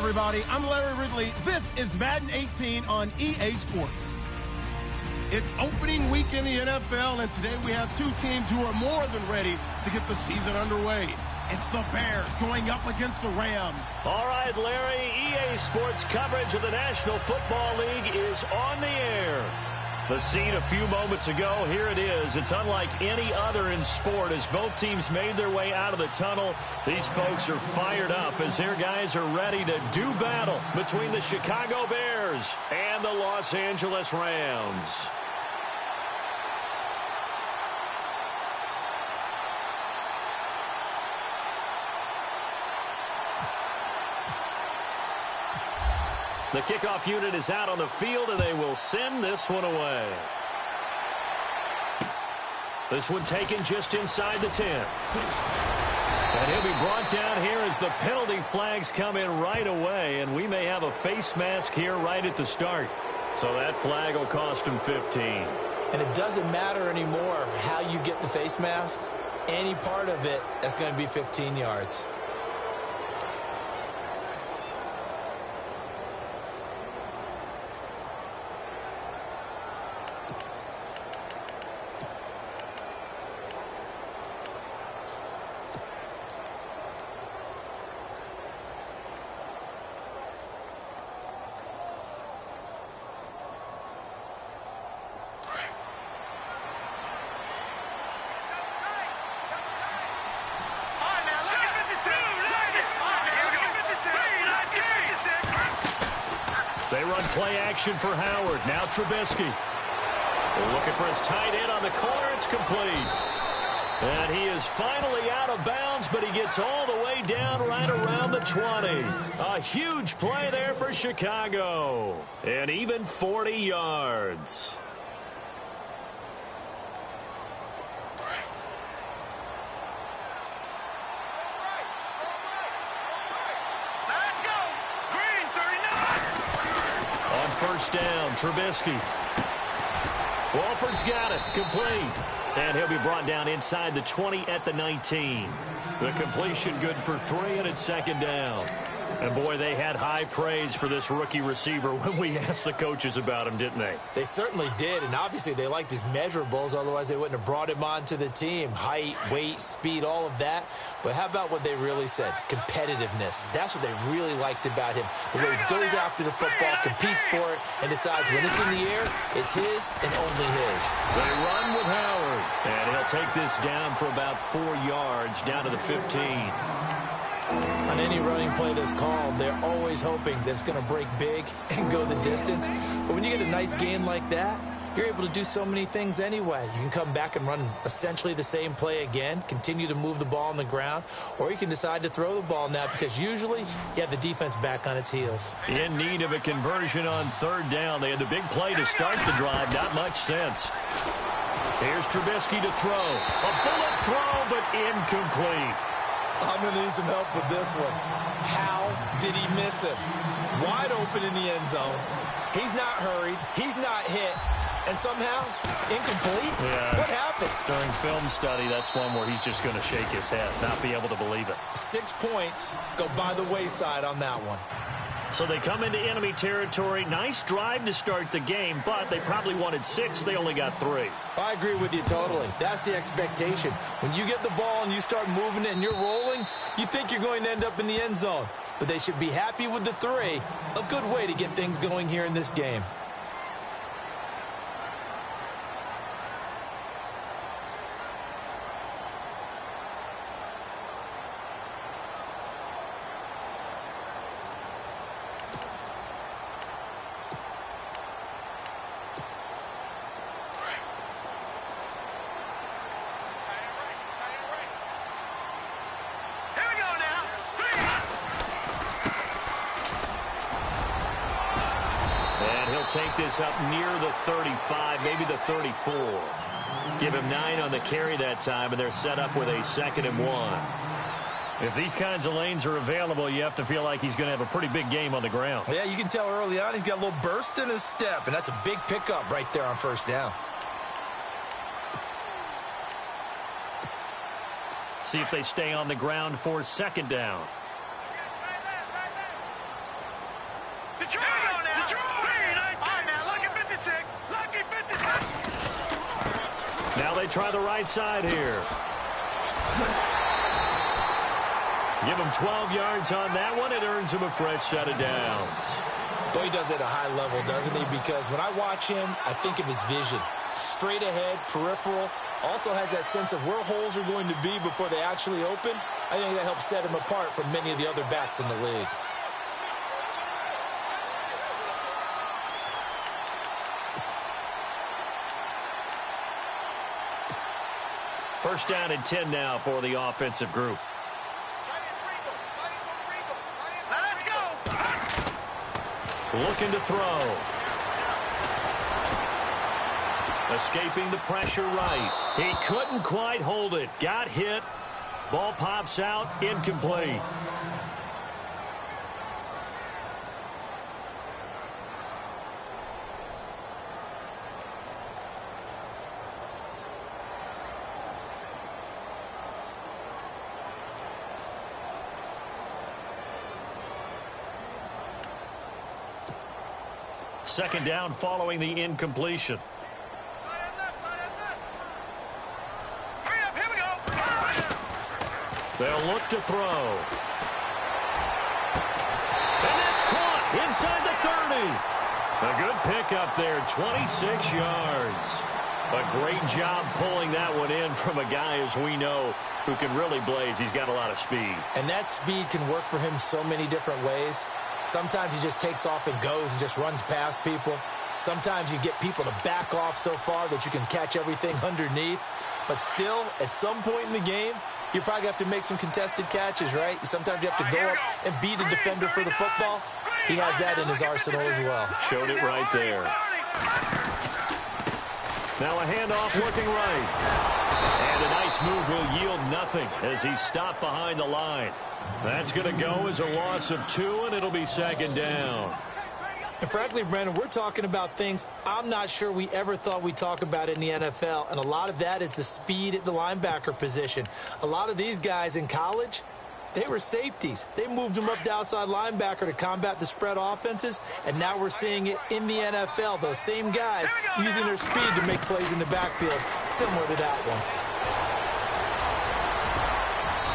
everybody. I'm Larry Ridley. This is Madden 18 on EA Sports. It's opening week in the NFL, and today we have two teams who are more than ready to get the season underway. It's the Bears going up against the Rams. All right, Larry, EA Sports coverage of the National Football League is on the air. The scene a few moments ago, here it is. It's unlike any other in sport as both teams made their way out of the tunnel. These folks are fired up as their guys are ready to do battle between the Chicago Bears and the Los Angeles Rams. The kickoff unit is out on the field, and they will send this one away. This one taken just inside the 10. And he'll be brought down here as the penalty flags come in right away, and we may have a face mask here right at the start. So that flag will cost him 15. And it doesn't matter anymore how you get the face mask. Any part of it, that's going to be 15 yards. They run play action for Howard. Now Trubisky. Looking for his tight end on the corner. It's complete. And he is finally out of bounds, but he gets all the way down right around the 20. A huge play there for Chicago. And even 40 yards. First down, Trubisky. Walford's got it, complete. And he'll be brought down inside the 20 at the 19. The completion good for 3, and it's second down. And, boy, they had high praise for this rookie receiver when we asked the coaches about him, didn't they? They certainly did, and obviously they liked his measurables. Otherwise, they wouldn't have brought him onto the team. Height, weight, speed, all of that. But how about what they really said? Competitiveness. That's what they really liked about him. The way he goes after the football, competes for it, and decides when it's in the air, it's his and only his. They run with Howard, and he'll take this down for about 4 yards, down to the 15. On any running play that's called, they're always hoping that it's going to break big and go the distance. But when you get a nice gain like that, you're able to do so many things anyway. You can come back and run essentially the same play again, continue to move the ball on the ground, or you can decide to throw the ball now because usually you have the defense back on its heels. In need of a conversion on third down. They had the big play to start the drive. Not much sense. Here's Trubisky to throw. A bullet throw, but incomplete. I'm going to need some help with this one. How did he miss him? Wide open in the end zone. He's not hurried. He's not hit. And somehow, incomplete? Yeah. What happened? During film study, that's one where he's just going to shake his head, not be able to believe it. 6 points go by the wayside on that one. So they come into enemy territory. Nice drive to start the game, but they probably wanted 6. They only got 3. I agree with you totally. That's the expectation. When you get the ball and you start moving it and you're rolling, you think you're going to end up in the end zone. But they should be happy with the 3. A good way to get things going here in this game. Take this up near the 35, maybe the 34. Give him 9 on the carry that time, and they're set up with a 2nd and 1. If these kinds of lanes are available, you have to feel like he's going to have a pretty big game on the ground. Yeah, you can tell early on he's got a little burst in his step, and that's a big pickup right there on first down. See if they stay on the ground for 2nd down. Detroit! All right, now, lucky 56. Lucky 56. Now they try the right side here. Give him 12 yards on that one. It earns him a fresh set of downs. Boy, he does it at a high level, doesn't he? Because when I watch him, I think of his vision. Straight ahead, peripheral. Also has that sense of where holes are going to be before they actually open. I think that helps set him apart from many of the other backs in the league. First down and 10 now for the offensive group. Let's go. Looking to throw. Escaping the pressure right. He couldn't quite hold it. Got hit. Ball pops out. Incomplete. Second down following the incompletion. Here we go. They'll look to throw. And that's caught inside the 30. A good pickup there, 26 yards. A great job pulling that one in from a guy, as we know, who can really blaze. He's got a lot of speed. And that speed can work for him so many different ways. Sometimes he just takes off and goes and just runs past people. Sometimes you get people to back off so far that you can catch everything underneath. But still, at some point in the game, you probably have to make some contested catches, right? Sometimes you have to go up and beat a defender for the football. He has that in his arsenal as well. Showed it right there. Now a handoff looking right. And a nice move will yield nothing as he's stopped behind the line. That's going to go as a loss of 2, and it'll be second down. And frankly, Brandon, we're talking about things I'm not sure we ever thought we'd talk about in the NFL, and a lot of that is the speed at the linebacker position. A lot of these guys in college, they were safeties. They moved them up to outside linebacker to combat the spread offenses, and now we're seeing it in the NFL. Those same guys using their speed to make plays in the backfield, similar to that one.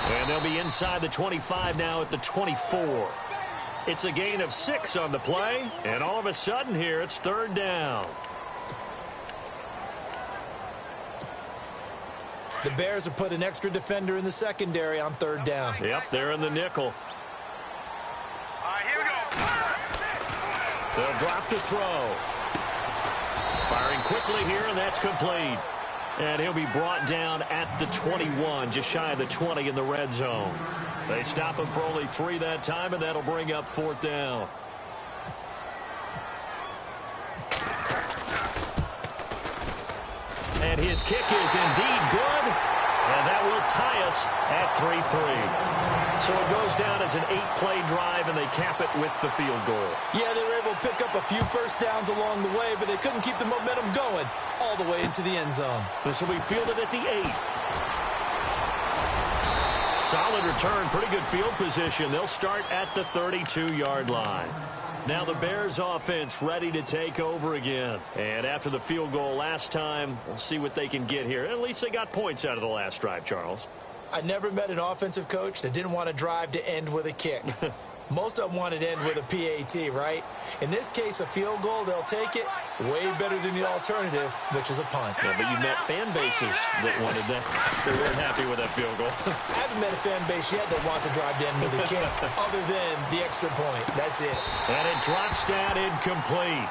And they'll be inside the 25 now at the 24. It's a gain of 6 on the play, and all of a sudden here it's third down. The Bears have put an extra defender in the secondary on third down. Yep, they're in the nickel. All right, here we go. They'll drop the throw. Firing quickly here, and that's complete. And he'll be brought down at the 21, just shy of the 20 in the red zone. They stop him for only 3 that time, and that'll bring up fourth down. And his kick is indeed good, and that will tie us at 3-3. So it goes down as an 8-play drive, and they cap it with the field goal. Yeah, they were able to pick up a few first downs along the way, but they couldn't keep the momentum going all the way into the end zone. This will be fielded at the 8. Solid return, pretty good field position. They'll start at the 32-yard line. Now the Bears offense ready to take over again. And after the field goal last time, we'll see what they can get here. At least they got points out of the last drive, Charles. I never met an offensive coach that didn't want to drive to end with a kick. Most of them wanted to end with a PAT, right? In this case, a field goal, they'll take it. Way better than the alternative, which is a punt. Yeah, but you've met fan bases that wanted that. They weren't happy with that field goal. I haven't met a fan base yet that wants to drive to end with a kick, other than the extra point. That's it. And it drops down incomplete.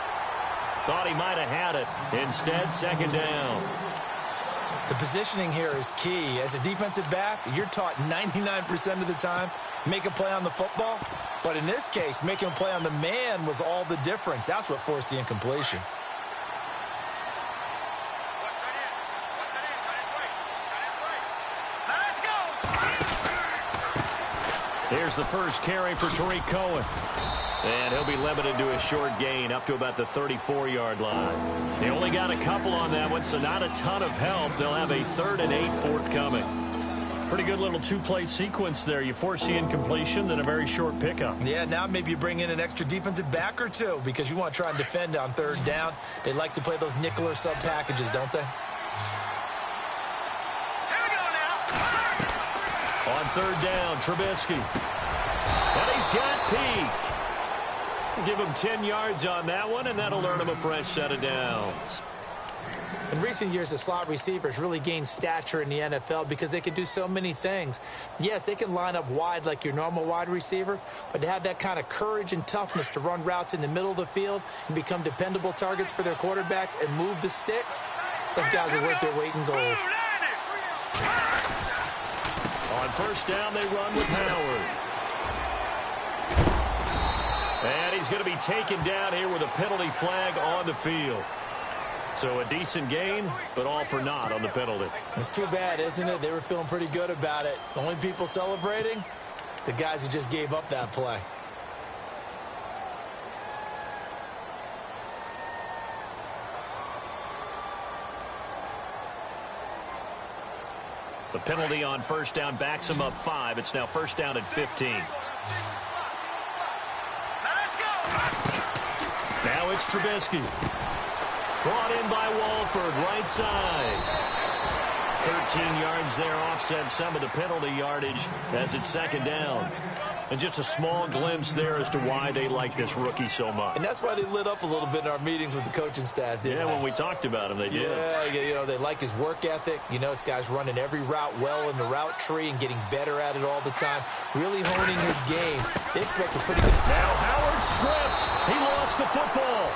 Thought he might have had it. Instead, second down. The positioning here is key. As a defensive back, you're taught 99% of the time, make a play on the football. But in this case, making a play on the man was all the difference. That's what forced the incompletion. Let's go. Here's the first carry for Tariq Cohen. And he'll be limited to a short gain up to about the 34-yard line. They only got a couple on that one, so not a ton of help. They'll have a 3rd and 8 forthcoming. Pretty good little two-play sequence there. You force the incompletion, then a very short pickup. Yeah, now maybe you bring in an extra defensive back or two because you want to try and defend on third down. They like to play those nickel or sub packages, don't they? On third down, Trubisky. And he's got Peak. Give him 10 yards on that one, and that'll earn him a fresh set of downs. In recent years, the slot receivers really gained stature in the NFL because they can do so many things. Yes, they can line up wide like your normal wide receiver, but to have that kind of courage and toughness to run routes in the middle of the field and become dependable targets for their quarterbacks and move the sticks, those guys are worth their weight in gold. On first down, they run with Howard. And he's going to be taken down here with a penalty flag on the field. So a decent gain, but all for naught on the penalty. It's too bad, isn't it? They were feeling pretty good about it. The only people celebrating, the guys who just gave up that play. The penalty on first down backs him up 5. It's now first down at 15. Now it's Trubisky. Brought in by Walford, right side. 13 yards there, offset some of the penalty yardage as it's second down. And just a small glimpse there as to why they like this rookie so much. And that's why they lit up a little bit in our meetings with the coaching staff, didn't they? Yeah, when we talked about him, they did. Yeah, you know, they like his work ethic. You know, this guy's running every route well in the route tree and getting better at it all the time. Really honing his game. They expect a pretty good... Now Howard stripped. He lost the football.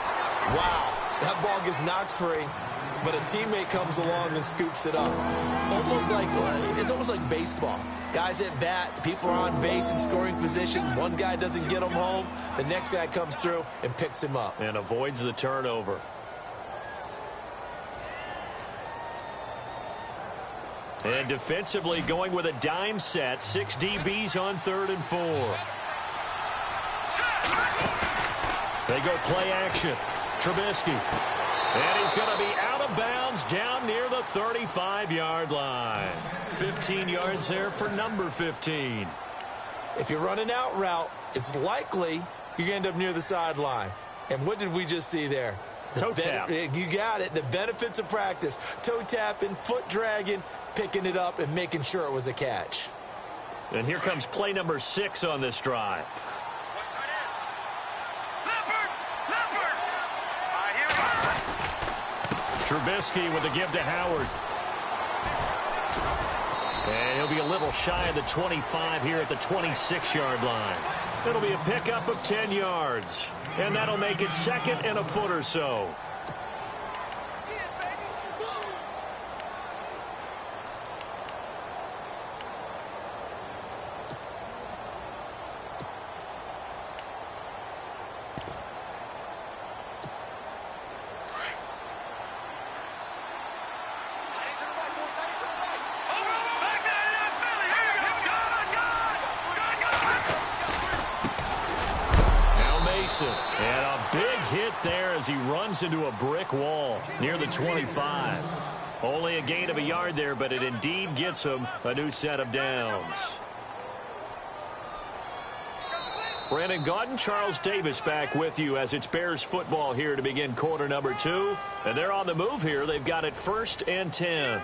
Wow. That ball gets knocked free, but a teammate comes along and scoops it up. It's almost like baseball. Guys at bat, people are on base in scoring position. One guy doesn't get him home. The next guy comes through and picks him up. And avoids the turnover. And defensively going with a dime set. 6 DBs on 3rd and 4. They go play action. Trubisky. And he's going to be out of bounds down near the 35-yard line. 15 yards there for number 15. If you're running out route, it's likely you're going to end up near the sideline. And what did we just see there? Toe tap. You got it. The benefits of practice. Toe tapping, foot dragging, picking it up, and making sure it was a catch. And here comes play number 6 on this drive. Trubisky with the give to Howard. And he'll be a little shy of the 25 here at the 26-yard line. It'll be a pickup of 10 yards. And that'll make it second and a foot or so. And a big hit there as he runs into a brick wall near the 25. Only a gain of a yard there, but it indeed gets him a new set of downs. Brandon Gaudin, Charles Davis back with you as it's Bears football here to begin quarter number 2. And they're on the move here. They've got it 1st and 10.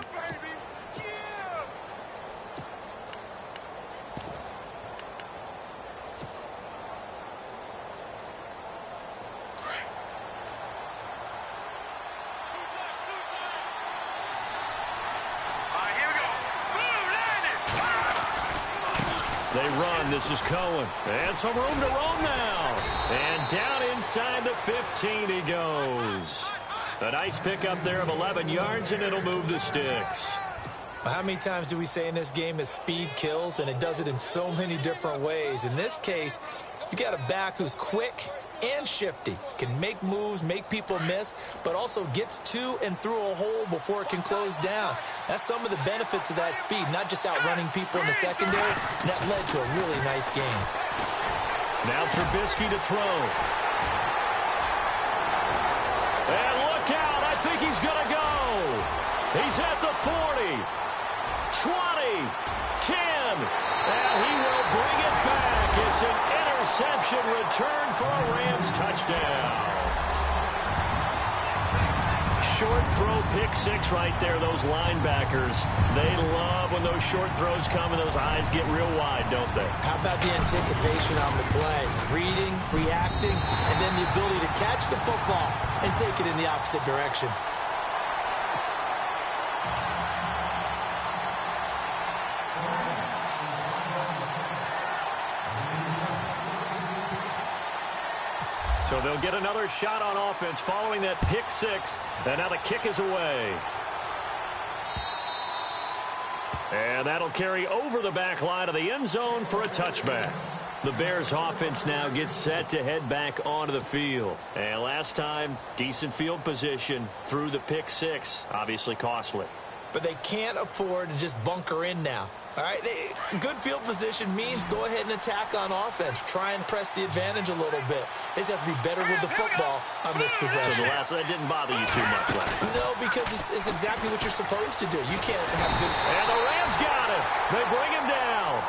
They run. This is Cohen. And some room to roam now. And down inside the 15 he goes. A nice pickup there of 11 yards, and it'll move the sticks. Well, how many times do we say in this game that speed kills, and it does it in so many different ways? In this case, you got a back who's quick and shifty, can make moves, make people miss, but also gets to and through a hole before it can close down. That's some of the benefits of that speed, not just outrunning people in the secondary. And that led to a really nice game. Now Trubisky to throw. And look out, I think he's going to go. He's at the 40. 10. And he will bring it back. It's an interception return for a Rams touchdown. Short throw pick six right there, those linebackers. They love when those short throws come and those eyes get real wide, don't they? How about the anticipation on the play? Reading, reacting, and then the ability to catch the football and take it in the opposite direction. So they'll get another shot on offense following that pick six. And now the kick is away. And that'll carry over the back line of the end zone for a touchback. The Bears offense now gets set to head back onto the field. And last time, decent field position through the pick six. Obviously costly. But they can't afford to just bunker in now. All right, good field position means go ahead and attack on offense. Try and press the advantage a little bit. They just have to be better with the football on this possession. So that didn't bother you too much, Larry? No, because it's exactly what you're supposed to do. You can't have good... And the Rams got it. They bring him down.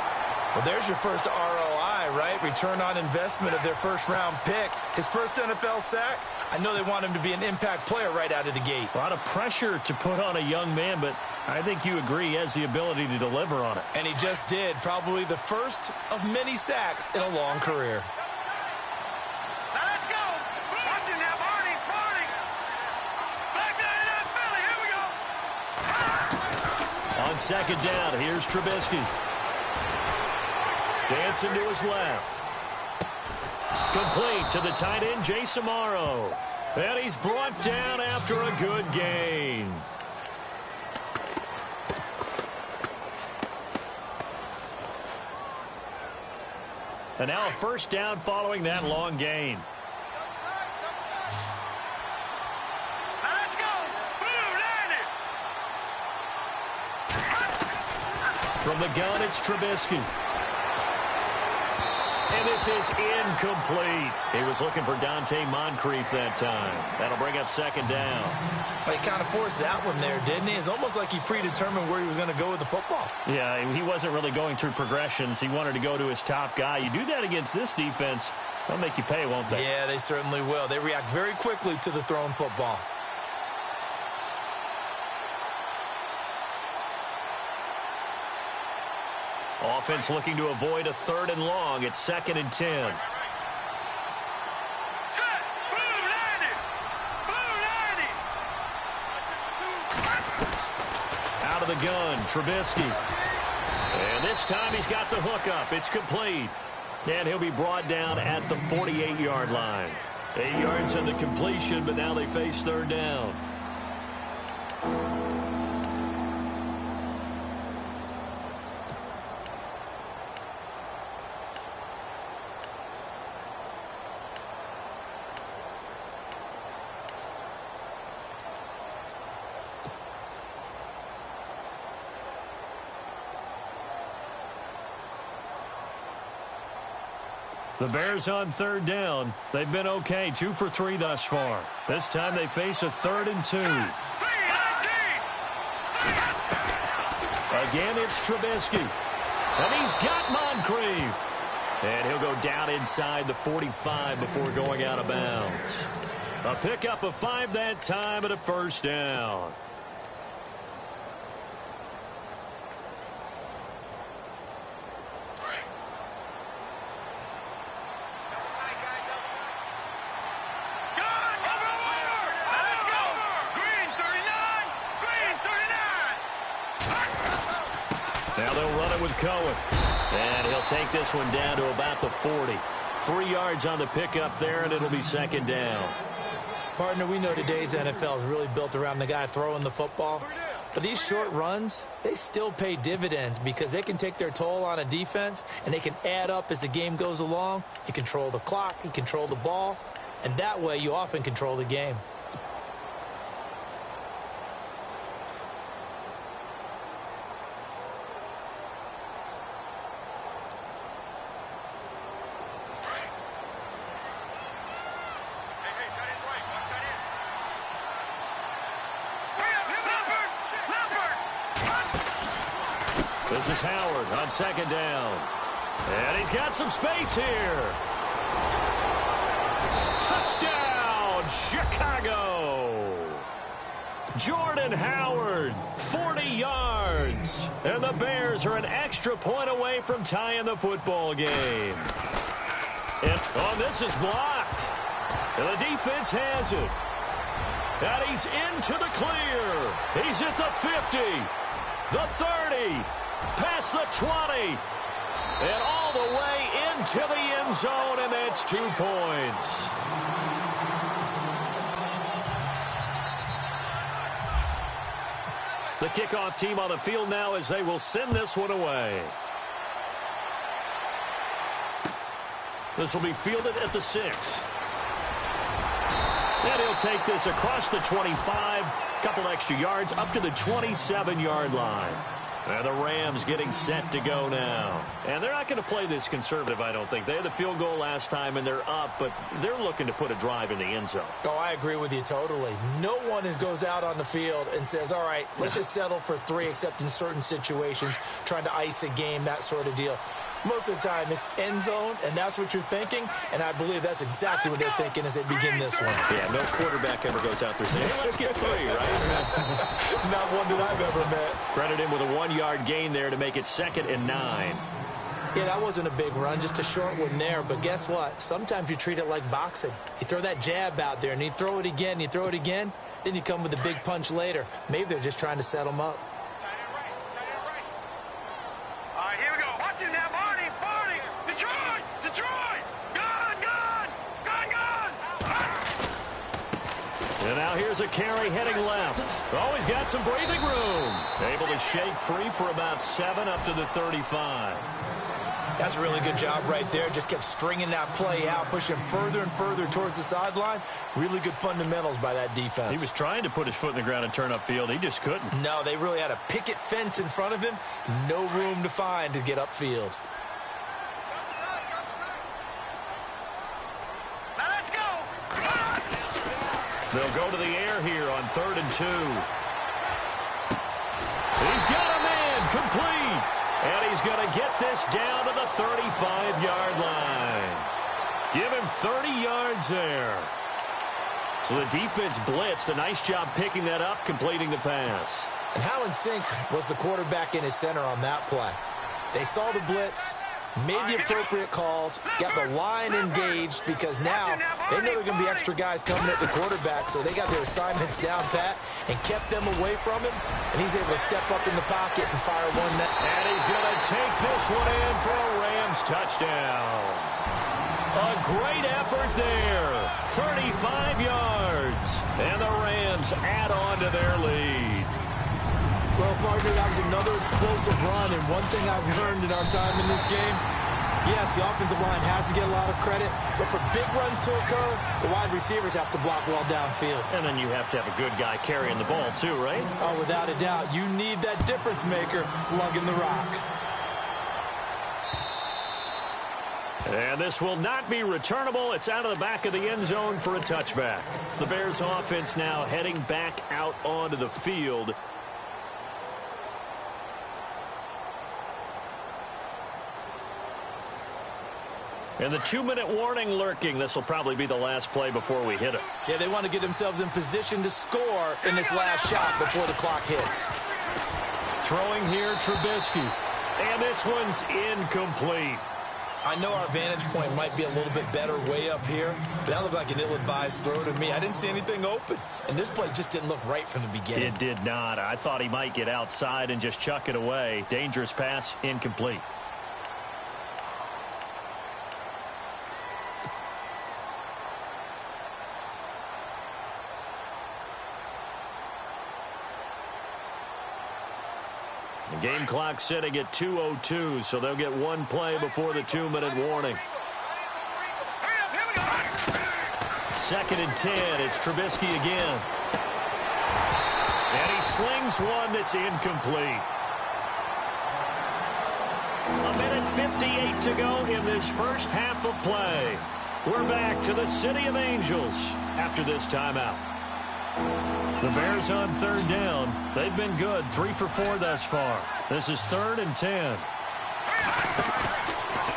Well, there's your first ROI, right? Return on investment of their first-round pick. His first NFL sack. I know they want him to be an impact player right out of the gate. A lot of pressure to put on a young man, but I think you agree he has the ability to deliver on it. And he just did. Probably the first of many sacks in a long career. Now let's go. Watch it now, Barney. Back down in Philly. Here we go. On second down, here's Trubisky. Dancing to his left. Complete to the tight end, Jace Amaro. And he's brought down after a good gain. And now a first down following that long gain. Now let's go. Boom, landed. From the gun, it's Trubisky. And this is incomplete. He was looking for Dante Moncrief that time. That'll bring up second down. Well, he kind of forced that one there, didn't he? It's almost like he predetermined where he was going to go with the football. Yeah, he wasn't really going through progressions. He wanted to go to his top guy. You do that against this defense, they'll make you pay, won't they? Yeah, they certainly will. They react very quickly to the thrown football. Offense looking to avoid a third and long. It's 2nd and 10. Set. Boom, landed. Out of the gun, Trubisky. And this time he's got the hook up. It's complete. And he'll be brought down at the 48-yard line. 8 yards on the completion, but now they face third down. The Bears on third down. They've been okay, 2 for 3 thus far. This time they face a 3rd and 2. Again, it's Trubisky. And he's got Moncrief. And he'll go down inside the 45 before going out of bounds. A pickup of 5 that time and a first down. Now they'll run it with Cohen. And he'll take this one down to about the 40. 3 yards on the pickup there, and it'll be second down. Partner, we know today's NFL is really built around the guy throwing the football. But these short runs, they still pay dividends because they can take their toll on a defense, and they can add up as the game goes along. You control the clock, you control the ball, and that way you often control the game. This is Howard on second down. And he's got some space here. Touchdown, Chicago. Jordan Howard, 40 yards. And the Bears are an extra point away from tying the football game. And this is blocked. And the defense has it. And he's into the clear. He's at the 50, the 30, past the 20, and all the way into the end zone, and that's 2 points. The kickoff team on the field now as they will send this one away. This will be fielded at the 6. And he'll take this across the 25, couple extra yards up to the 27-yard line. And the Rams getting set to go now. And they're not going to play this conservative, I don't think. They had the field goal last time, and they're up, but they're looking to put a drive in the end zone. Oh, I agree with you totally. No one goes out on the field and says, all right, let's just settle for 3, except in certain situations, trying to ice a game, that sort of deal. Most of the time, it's end zone, and that's what you're thinking, and I believe that's exactly what they're thinking as they begin this one. Yeah, no quarterback ever goes out there saying, hey, let's get 3, right? Not one that I've ever met. Credit him with a 1-yard gain there to make it 2nd and 9. Yeah, that wasn't a big run, just a short one there, but guess what? Sometimes you treat it like boxing. You throw that jab out there, and you throw it again, then you come with a big punch later. Maybe they're just trying to set them up. And now here's a carry heading left. Oh, he's got some breathing room. Able to shake free for about 7 up to the 35. That's a really good job right there. Just kept stringing that play out, pushing further and further towards the sideline. Really good fundamentals by that defense. He was trying to put his foot in the ground and turn upfield. He just couldn't. No, they really had a picket fence in front of him. No room to find to get upfield. They'll go to the air here on 3rd and 2. He's got a man complete. And he's going to get this down to the 35-yard line. Give him 30 yards there. So the defense blitzed. A nice job picking that up, completing the pass. And antshank was the quarterback in his center on that play. They saw the blitz, made the appropriate calls, got the line engaged, because now they know there are going to be extra guys coming at the quarterback, so they got their assignments down pat and kept them away from him, and he's able to step up in the pocket and fire one net. And he's going to take this one in for a Rams touchdown. A great effort there. 35 yards. And the Rams add on to their lead. Well, partner, that was another explosive run, and one thing I've learned in our time in this game, yes, the offensive line has to get a lot of credit, but for big runs to occur, the wide receivers have to block well downfield. And then you have to have a good guy carrying the ball too, right? Oh, without a doubt. You need that difference maker lugging the rock. And this will not be returnable. It's out of the back of the end zone for a touchback. The Bears offense now heading back out onto the field. And the 2-minute warning lurking. This will probably be the last play before we hit it. Yeah, they want to get themselves in position to score in this last shot before the clock hits. Throwing here, Trubisky. And this one's incomplete. I know our vantage point might be a little bit better way up here, but that looked like an ill-advised throw to me. I didn't see anything open, and this play just didn't look right from the beginning. It did not. I thought he might get outside and just chuck it away. Dangerous pass, incomplete. The game clock sitting at 2:02, so they'll get one play before the 2-minute warning. 2nd and 10. It's Trubisky again. And he slings one that's incomplete. 1:58 to go in this first half of play. We're back to the City of Angels after this timeout. The Bears on third down. They've been good, 3 for 4 thus far. This is 3rd and 10.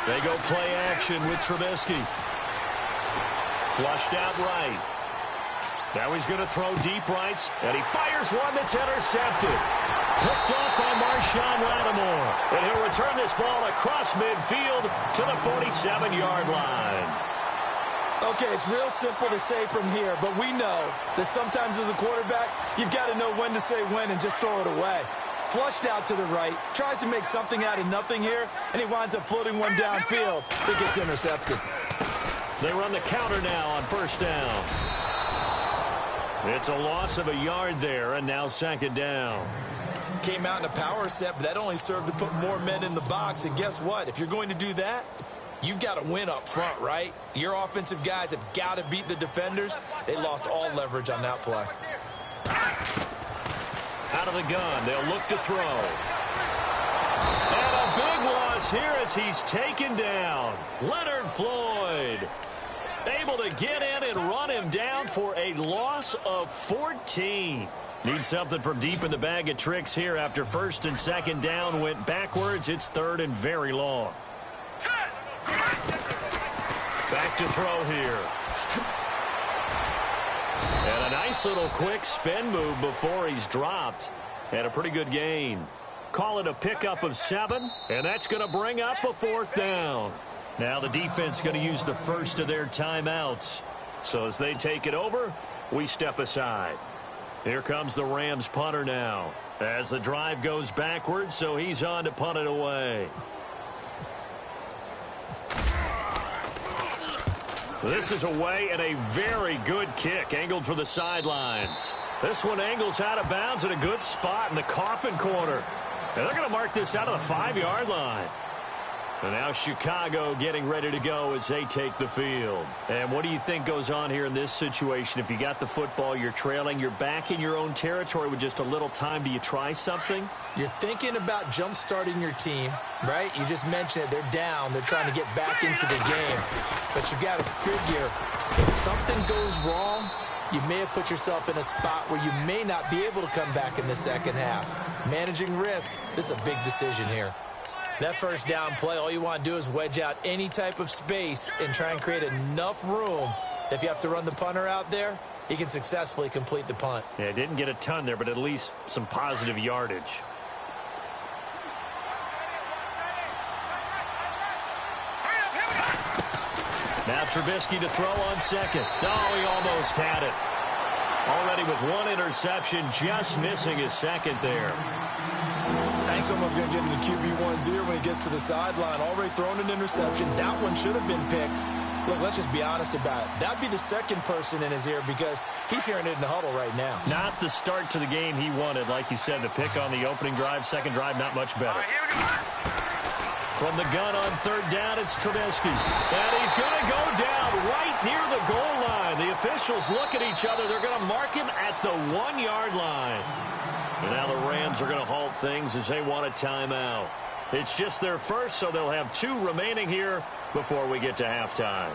They go play action with Trubisky. Flushed out right. Now he's going to throw deep rights, and he fires one that's intercepted. Picked up by Marshawn Lattimore. And he'll return this ball across midfield to the 47-yard line. Okay, it's real simple to say from here, but we know that sometimes as a quarterback, you've got to know when to say when and just throw it away. Flushed out to the right, tries to make something out of nothing here, and he winds up floating one downfield that gets intercepted. They run the counter now on first down. It's a loss of a yard there, and now 2nd down. Came out in a power set, but that only served to put more men in the box, and guess what? If you're going to do that, you've got to win up front, right? Your offensive guys have got to beat the defenders. They lost all leverage on that play. Out of the gun, they'll look to throw. And a big loss here as he's taken down. Leonard Floyd able to get in and run him down for a loss of 14. Need something from deep in the bag of tricks here after 1st and 2nd down went backwards. It's 3rd and very long. Back to throw here. And a nice little quick spin move before he's dropped. And a pretty good gain. Call it a pickup of 7, and that's going to bring up a 4th down. Now the defense going to use the first of their timeouts. So as they take it over, we step aside. Here comes the Rams punter now. As the drive goes backwards, so he's on to punt it away. This is away and a very good kick angled for the sidelines. This one angles out of bounds at a good spot in the coffin corner. And they're going to mark this out of the 5-yard line. And now Chicago getting ready to go as they take the field. And what do you think goes on here in this situation? If you got the football, you're trailing, you're back in your own territory with just a little time. Do you try something? You're thinking about jump-starting your team, right? You just mentioned it. They're down. They're trying to get back into the game. But you got to figure, if something goes wrong, you may have put yourself in a spot where you may not be able to come back in the second half. Managing risk, this is a big decision here. That first down play, all you want to do is wedge out any type of space and try and create enough room. If you have to run the punter out there, he can successfully complete the punt. Yeah, didn't get a ton there, but at least some positive yardage. Now Trubisky to throw on 2nd. Oh, he almost had it. Already with 1 interception, just missing his 2nd there. Hank's almost going to get into QB1's ear when he gets to the sideline. Already thrown an interception. That one should have been picked. Look, let's just be honest about it. That'd be the second person in his ear because he's hearing it in the huddle right now. Not the start to the game he wanted. Like you said, the pick on the opening drive, 2nd drive, not much better. From the gun on 3rd down, it's Trubisky. And he's going to go down right near the goal line. The officials look at each other. They're going to mark him at the 1-yard line. And now the Rams are going to halt things as they want a timeout. It's just their first, so they'll have 2 remaining here before we get to halftime.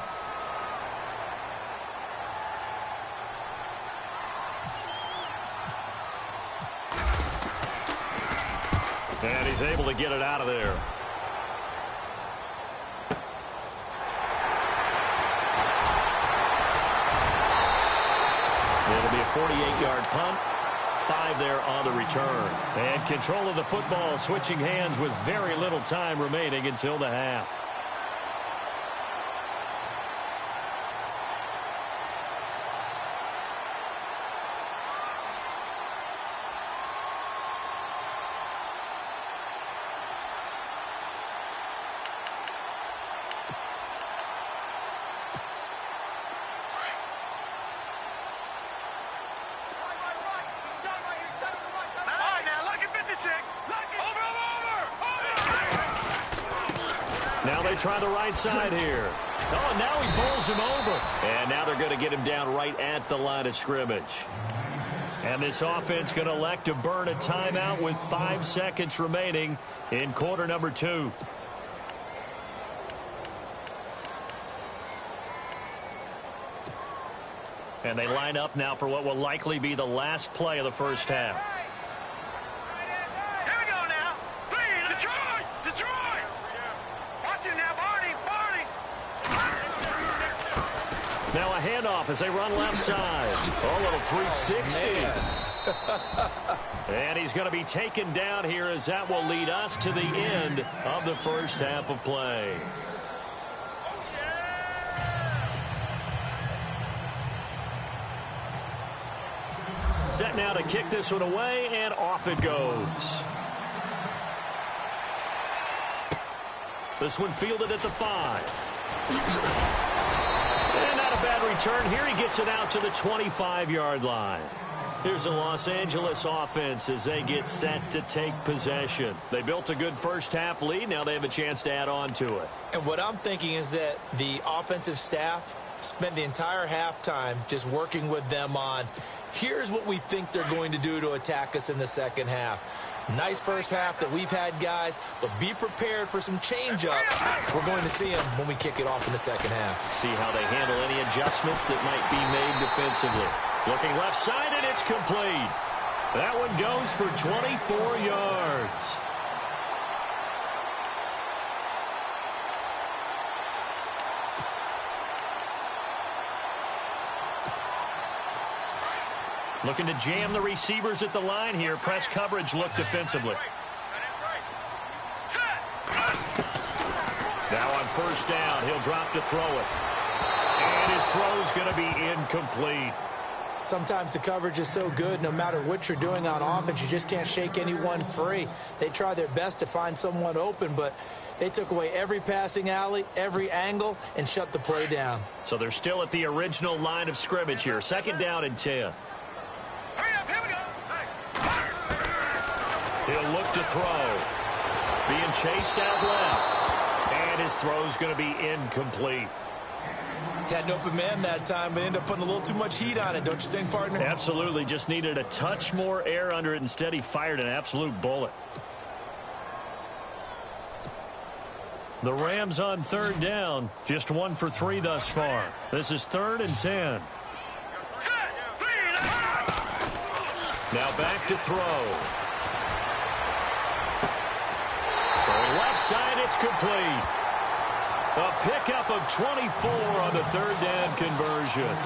And he's able to get it out of there. It'll be a 48-yard punt. 5 there on the return. And control of the football switching hands with very little time remaining until the half. Now they try the right side here. Oh, and now he bowls him over. And now they're going to get him down right at the line of scrimmage. And this offense going to elect to burn a timeout with 5 seconds remaining in quarter number 2. And they line up now for what will likely be the last play of the first half. Here we go now. Please, Detroit! Detroit! Watch him now, Barney! Now a handoff as they run left side. Oh, a little 360. And he's going to be taken down here as that will lead us to the end of the first half of play. Set now to kick this one away, and off it goes. This one fielded at the 5. And not a bad return here. He gets it out to the 25-yard line. Here's the Los Angeles offense as they get set to take possession. They built a good first-half lead. Now they have a chance to add on to it. And what I'm thinking is that the offensive staff spent the entire halftime just working with them on, here's what we think they're going to do to attack us in the second half. Nice first half that we've had, guys, but be prepared for some change-ups. We're going to see them when we kick it off in the second half. See how they handle any adjustments that might be made defensively. Looking left side, and it's complete. That one goes for 24 yards. Looking to jam the receivers at the line here. Press coverage look defensively. Now on first down, he'll drop to throw it. And his throw's going to be incomplete. Sometimes the coverage is so good, no matter what you're doing on offense, you just can't shake anyone free. They try their best to find someone open, but they took away every passing alley, every angle, and shut the play down. So they're still at the original line of scrimmage here. Second down and 10. Hurry up, here we go. He'll look to throw. Being chased out left. And his throw's going to be incomplete. Had an open man that time, but ended up putting a little too much heat on it, don't you think, partner? Absolutely. Just needed a touch more air under it. Instead, he fired an absolute bullet. The Rams on third down. Just 1 for 3 thus far. This is 3rd and 10. Now back to throw. Throwing left side, it's complete. A pickup of 24 on the third down conversion.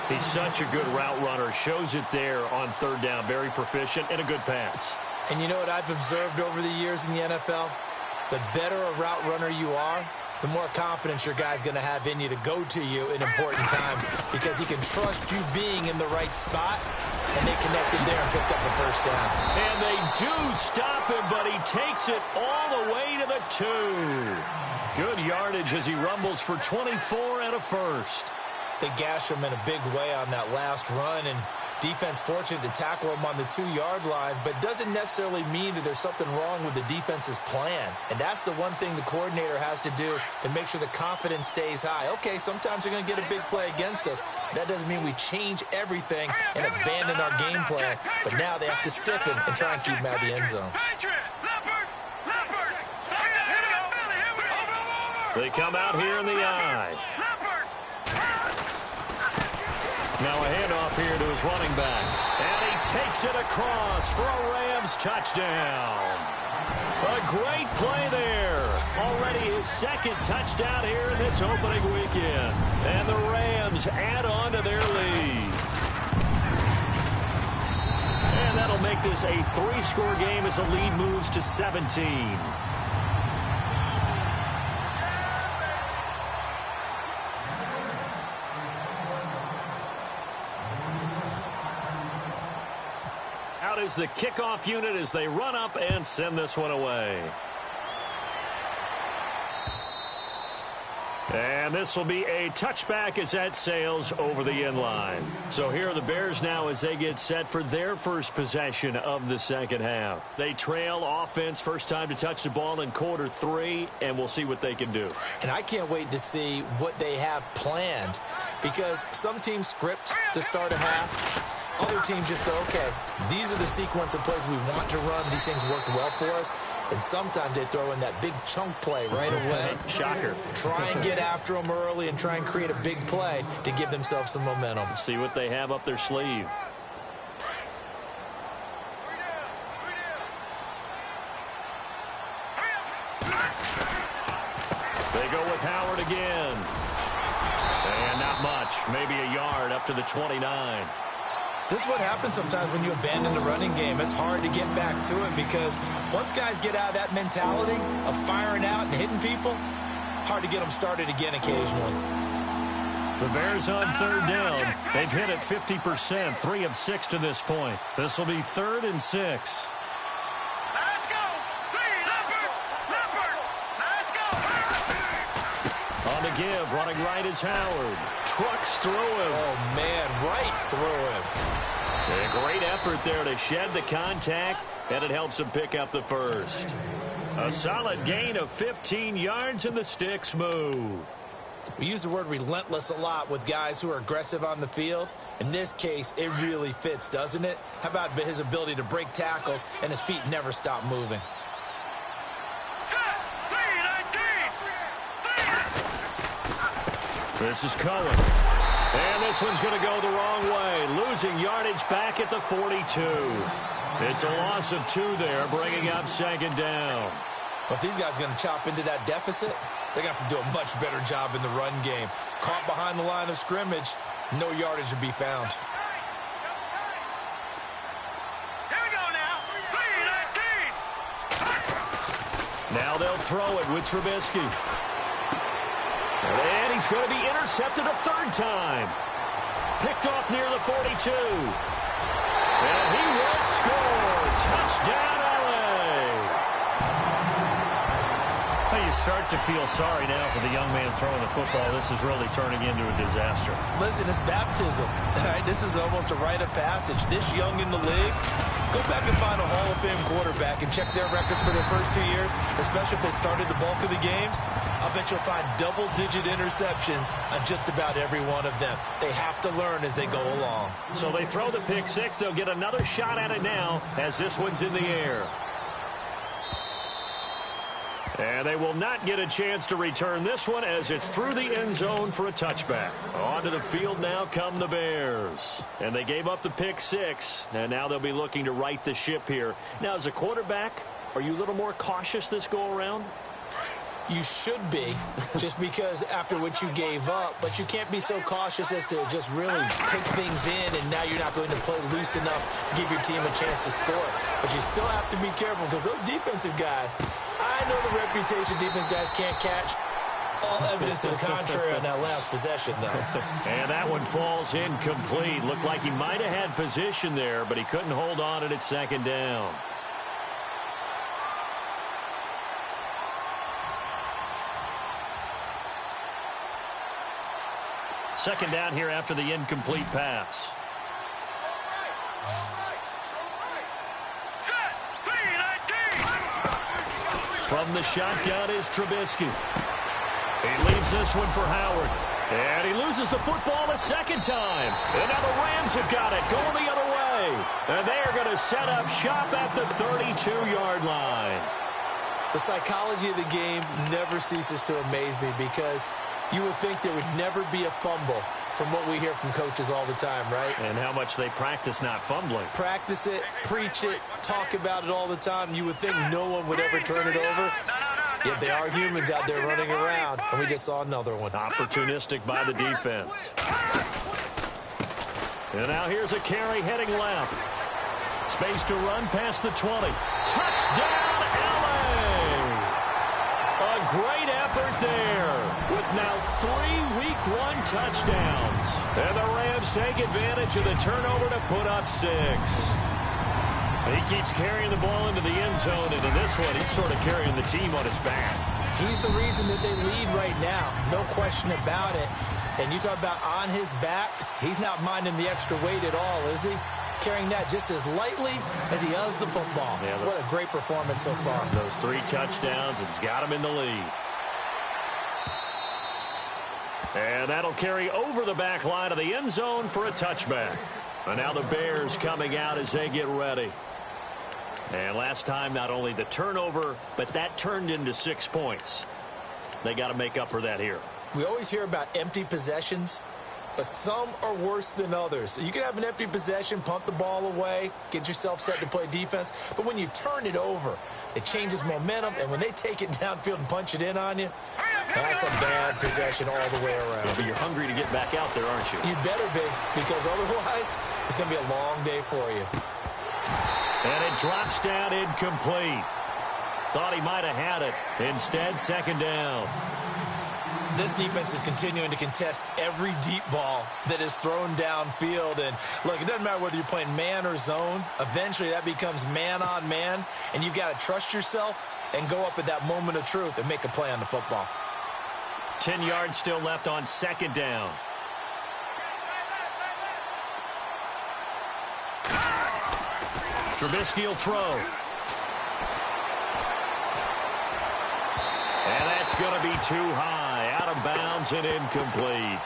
He's such a good route runner. Shows it there on third down. Very proficient and a good pass. And you know what I've observed over the years in the NFL? The better a route runner you are, the more confidence your guy's going to have in you to go to you in important times because he can trust you being in the right spot, and they connected there and picked up a first down. And they do stop him, but he takes it all the way to the 2. Good yardage as he rumbles for 24 and a first. They gash him in a big way on that last run, and defense fortunate to tackle him on the 2-yard line, but doesn't necessarily mean that there's something wrong with the defense's plan. And that's the one thing the coordinator has to do to make sure the confidence stays high. Okay, sometimes they're going to get a big play against us. That doesn't mean we change everything and abandon our game plan. But now they have to stiffen and try and keep him out of the end zone. They come out here in the eye. Now a handoff here to his running back. And he takes it across for a Rams touchdown. A great play there. Already his second touchdown here in this opening weekend. And the Rams add on to their lead. And that'll make this a 3-score game as the lead moves to 17. Is the kickoff unit as they run up and send this one away. And this will be a touchback as that sails over the end line. So here are the Bears now as they get set for their first possession of the second half. They trail offense, first time to touch the ball in quarter 3, and we'll see what they can do. And I can't wait to see what they have planned, because some teams script to start a half. Other teams just go, okay, these are the sequence of plays we want to run. These things worked well for us. And sometimes they throw in that big chunk play right away. Shocker. Try and get after them early and try and create a big play to give themselves some momentum. See what they have up their sleeve. They go with Howard again. And not much. Maybe a yard up to the 29. This is what happens sometimes when you abandon the running game. It's hard to get back to it because once guys get out of that mentality of firing out and hitting people, hard to get them started again occasionally. The Bears on third down. They've hit it 50%, 3 of 6 to this point. This will be 3rd and 6. Let's go. Leopard. Let's go. On the give, running right is Howard. Trucks through him. Oh, man, right through him. A great effort there to shed the contact, and it helps him pick up the first. A solid gain of 15 yards, and the sticks move. We use the word relentless a lot with guys who are aggressive on the field. In this case, it really fits, doesn't it? How about his ability to break tackles and his feet never stop moving? This is Cohen. And this one's going to go the wrong way. Losing yardage back at the 42. It's a loss of 2 there, bringing up 2nd down. But if these guys are going to chop into that deficit, they're going to have to do a much better job in the run game. Caught behind the line of scrimmage, no yardage to be found. Here we go now. 3-19. Now they'll throw it with Trubisky. And he's going to be intercepted a 3rd time. Picked off near the 42. And he will score. Touchdown, you start to feel sorry now for the young man throwing the football. This is really turning into a disaster. Listen, it's baptism. All right, this is almost a rite of passage. This young in the league, go back and find a Hall of Fame quarterback and check their records for their first 2 years, especially if they started the bulk of the games. I'll bet you'll find double-digit interceptions on just about every one of them. They have to learn as they go along. So they throw the pick 6. They'll get another shot at it now as this one's in the air. And they will not get a chance to return this one as it's through the end zone for a touchback. Onto the field now come the Bears. And they gave up the pick 6, and now they'll be looking to right the ship here. Now, as a quarterback, are you a little more cautious this go-around? You should be, just because after what you gave up, but you can't be so cautious as to just really take things in, and now you're not going to play loose enough to give your team a chance to score. But you still have to be careful because those defensive guys, I know the reputation defense guys can't catch. All evidence to the contrary on that last possession, though. And that one falls incomplete. Looked like he might have had position there, but he couldn't hold on it at 2nd down. Second down here after the incomplete pass. From the shotgun is Trubisky. He leaves this one for Howard. And he loses the football a 2nd time. And now the Rams have got it going the other way. And they are going to set up shop at the 32-yard line. The psychology of the game never ceases to amaze me because you would think there would never be a fumble from what we hear from coaches all the time, right? And how much they practice not fumbling. Practice it, preach it, talk about it all the time. You would think no one would ever turn it over. Yet they are humans out there running around, and we just saw another one. Opportunistic by the defense. And now here's a carry heading left. Space to run past the 20. Touchdown, LA! A great effort there with now 3 Week 1 touchdowns. And the Rams take advantage of the turnover to put up 6. He keeps carrying the ball into the end zone, and in this one, he's sort of carrying the team on his back. He's the reason that they lead right now, no question about it. And you talk about on his back, he's not minding the extra weight at all, is he? Carrying that just as lightly as he does the football. Yeah, what a great performance so far. Those 3 touchdowns, it's got him in the lead. And that'll carry over the back line of the end zone for a touchback. And now the Bears coming out as they get ready. And last time, not only the turnover, but that turned into 6 points. They got to make up for that here. We always hear about empty possessions, but some are worse than others. You can have an empty possession, punt the ball away, get yourself set to play defense, but when you turn it over, it changes momentum, and when they take it downfield and punch it in on you, that's a bad possession all the way around. Yeah, but you're hungry to get back out there, aren't you? You better be, because otherwise, it's going to be a long day for you. And it drops down incomplete. Thought he might have had it. Instead, second down. This defense is continuing to contest every deep ball that is thrown downfield. And, look, it doesn't matter whether you're playing man or zone. Eventually, that becomes man on man, and you've got to trust yourself and go up at that moment of truth and make a play on the football. 10 yards still left on second down. Trubisky will throw. And that's going to be too high. Out of bounds and incomplete.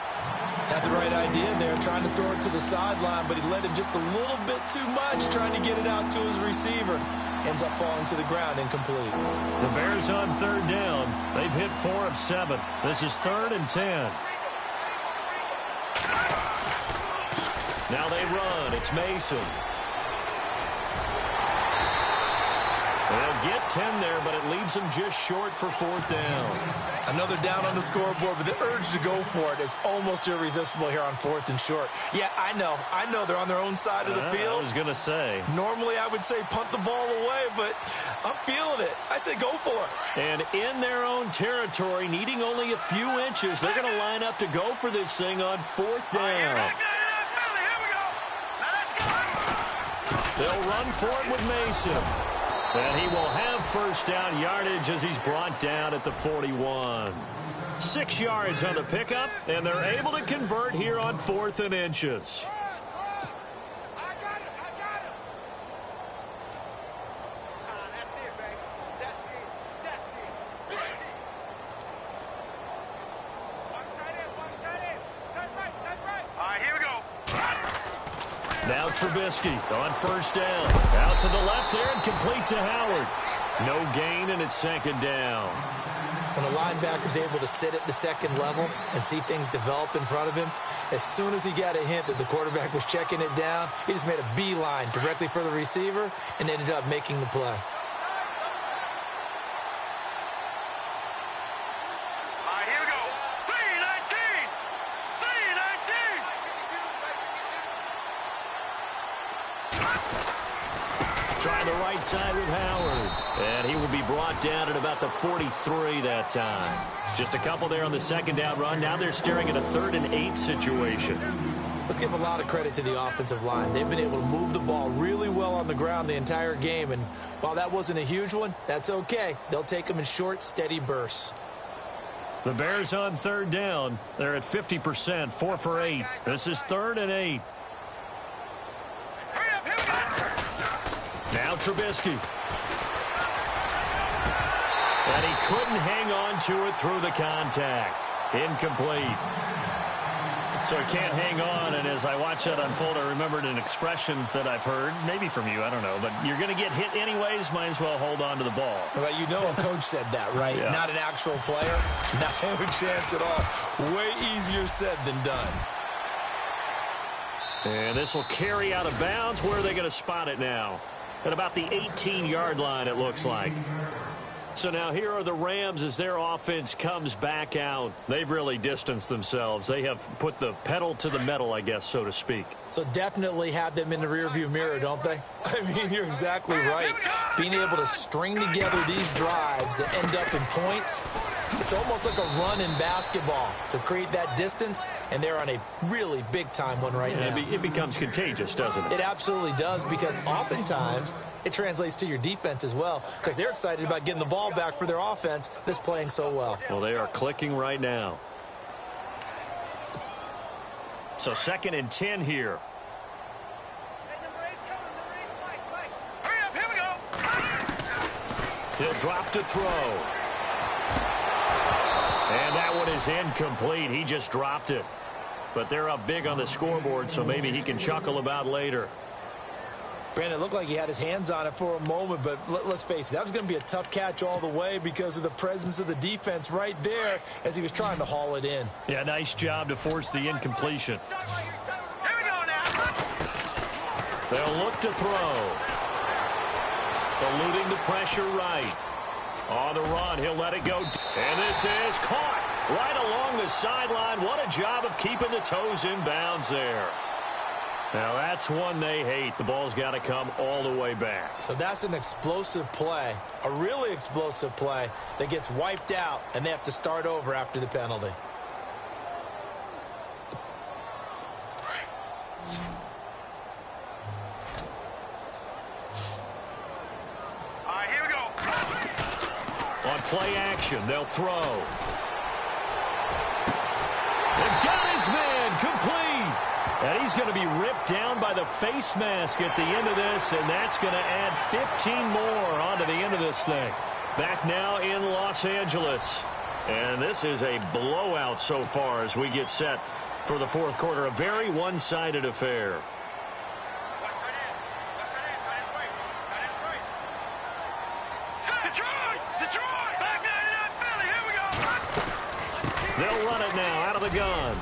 Had the right idea there, trying to throw it to the sideline, but he led him just a little bit too much, trying to get it out to his receiver. Ends up falling to the ground, incomplete. The Bears on third down. They've hit 4 of 7. This is 3rd and 10. Now they run. It's Mason. They'll get 10 there, but it leaves them just short for 4th down. Another down on the scoreboard, but the urge to go for it is almost irresistible here on 4th and short. Yeah, I know they're on their own side of the field. I was going to say. Normally I would say punt the ball away, but I'm feeling it. I say go for it. And in their own territory, needing only a few inches, they're going to line up to go for this thing on 4th down. They'll run for it with Mason. And he will have first down yardage as he's brought down at the 41. 6 yards on the pickup, and they're able to convert here on 4th and inches. Now Trubisky on first down. Out to the left there and complete to Howard. No gain, and it's second down. When a linebacker's able to sit at the second level and see things develop in front of him, as soon as he got a hint that the quarterback was checking it down, he just made a beeline directly for the receiver and ended up making the play. Trying the right side with Howard. And he will be brought down at about the 43 that time. Just a couple there on the second down run. Now they're staring at a 3rd and 8 situation. Let's give a lot of credit to the offensive line. They've been able to move the ball really well on the ground the entire game. And while that wasn't a huge one, that's okay. They'll take them in short, steady bursts. The Bears on third down. They're at 50%, 4 for 8. This is 3rd and 8. Now Trubisky. And he couldn't hang on to it through the contact. Incomplete. So he can't hang on, and as I watch that unfold, I remembered an expression that I've heard, maybe from you, I don't know, but you're going to get hit anyways, might as well hold on to the ball. Well, you know a coach said that, right? Yeah. Not an actual player. No chance at all. Way easier said than done. And this will carry out of bounds. Where are they going to spot it now? At about the 18-yard line, it looks like. So now here are the Rams as their offense comes back out. They've really distanced themselves. They have put the pedal to the metal, I guess, so to speak. So definitely have them in the rearview mirror, don't they? I mean, you're exactly right. Being able to string together these drives that end up in points, it's almost like a run in basketball to create that distance, and they're on a really big-time one right now. It becomes contagious, doesn't it? It absolutely does, because oftentimes it translates to your defense as well, because they're excited about getting the ball back for their offense that's playing so well. Well, they are clicking right now. So 2nd and 10 here. He'll drop to throw. And that one is incomplete. He just dropped it. But they're up big on the scoreboard, so maybe he can chuckle about later. Brandon, it looked like he had his hands on it for a moment, but let's face it, that was going to be a tough catch all the way because of the presence of the defense right there as he was trying to haul it in. Yeah, nice job to force the incompletion. Here we go now. They'll look to throw. Eluding the pressure right. On the run, he'll let it go. And this is caught right along the sideline. What a job of keeping the toes in bounds there. Now, that's one they hate. The ball's got to come all the way back. So that's an explosive play, a really explosive play that gets wiped out, and they have to start over after the penalty. All right, here we go. On play action, they'll throw. They've got his man complete. And he's going to be ripped down by the face mask at the end of this, and that's going to add 15 more onto the end of this thing. Back now in Los Angeles. And this is a blowout so far as we get set for the fourth quarter. A very one-sided affair. Detroit! Back 99 Philly, here we go! They'll run it now out of the gun.